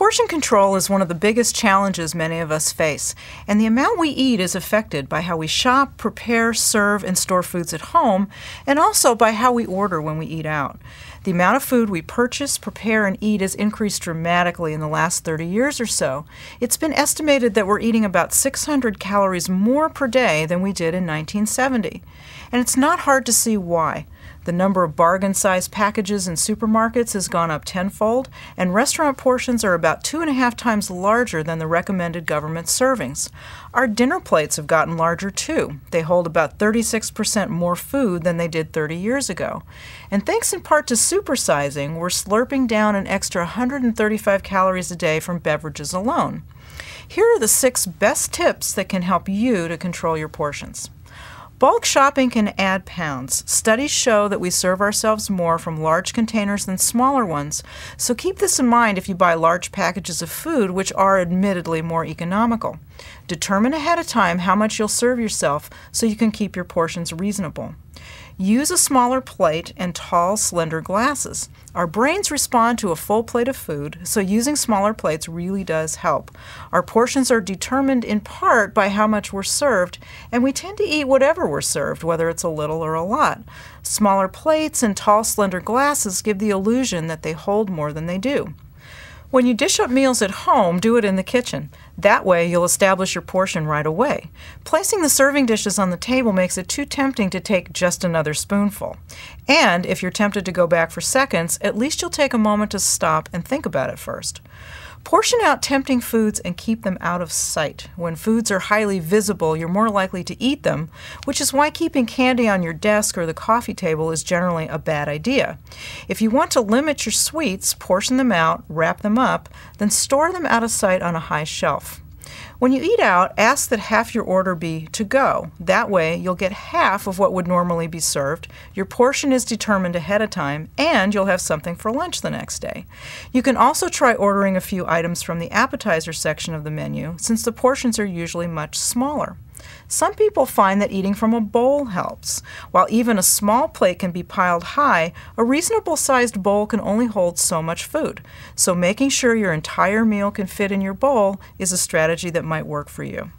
Portion control is one of the biggest challenges many of us face, and the amount we eat is affected by how we shop, prepare, serve, and store foods at home, and also by how we order when we eat out. The amount of food we purchase, prepare, and eat has increased dramatically in the last 30 years or so. It's been estimated that we're eating about 600 calories more per day than we did in 1970. And it's not hard to see why. The number of bargain-sized packages in supermarkets has gone up tenfold, and restaurant portions are about 2.5 times larger than the recommended government servings. Our dinner plates have gotten larger too. They hold about 36% more food than they did 30 years ago. And thanks in part to supersizing, we're slurping down an extra 135 calories a day from beverages alone. Here are the 6 best tips that can help you to control your portions. Bulk shopping can add pounds. Studies show that we serve ourselves more from large containers than smaller ones, so keep this in mind if you buy large packages of food, which are admittedly more economical. Determine ahead of time how much you'll serve yourself so you can keep your portions reasonable. Use a smaller plate and tall, slender glasses. Our brains respond to a full plate of food, so using smaller plates really does help. Our portions are determined in part by how much we're served, and we tend to eat whatever we're served, whether it's a little or a lot. Smaller plates and tall, slender glasses give the illusion that they hold more than they do. When you dish up meals at home, do it in the kitchen. That way, you'll establish your portion right away. Placing the serving dishes on the table makes it too tempting to take just another spoonful. And if you're tempted to go back for seconds, at least you'll take a moment to stop and think about it first. Portion out tempting foods and keep them out of sight. When foods are highly visible, you're more likely to eat them, which is why keeping candy on your desk or the coffee table is generally a bad idea. If you want to limit your sweets, portion them out, wrap them up, then store them out of sight on a high shelf. When you eat out, ask that half your order be to go. That way, you'll get half of what would normally be served, your portion is determined ahead of time, and you'll have something for lunch the next day. You can also try ordering a few items from the appetizer section of the menu, since the portions are usually much smaller. Some people find that eating from a bowl helps. While even a small plate can be piled high, a reasonable-sized bowl can only hold so much food. So making sure your entire meal can fit in your bowl is a strategy that might work for you.